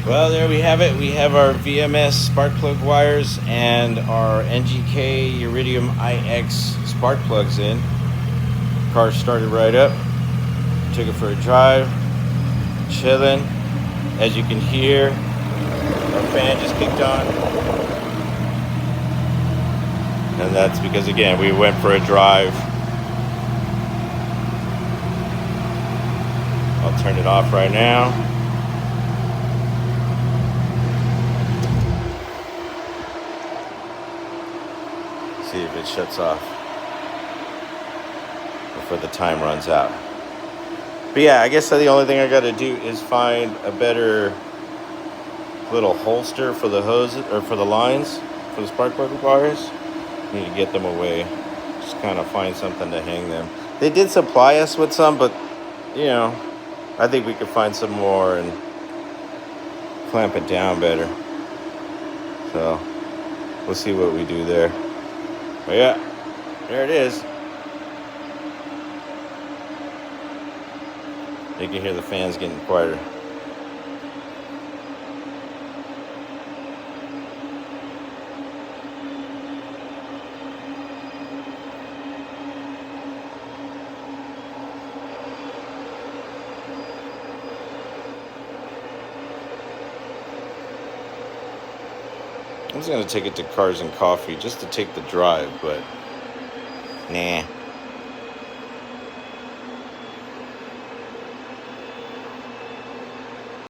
Well, there we have it. We have our VMS spark plug wires and our NGK Iridium IX spark plugs in. Car started right up. Took it for a drive. Chilling. As you can hear, our fan just kicked on. And that's because, again, we went for a drive. I'll turn it off right now. See if it shuts off before the time runs out. But yeah, I guess the only thing I got to do is find a better little holster for the hose or for the lines for the spark plug wires. Need to get them away. Just kind of find something to hang them. They did supply us with some, but you know, I think we could find some more and clamp it down better. So we'll see what we do there. But yeah, there it is. You can hear the fans getting quieter. I was going to take it to Cars and Coffee just to take the drive, but nah.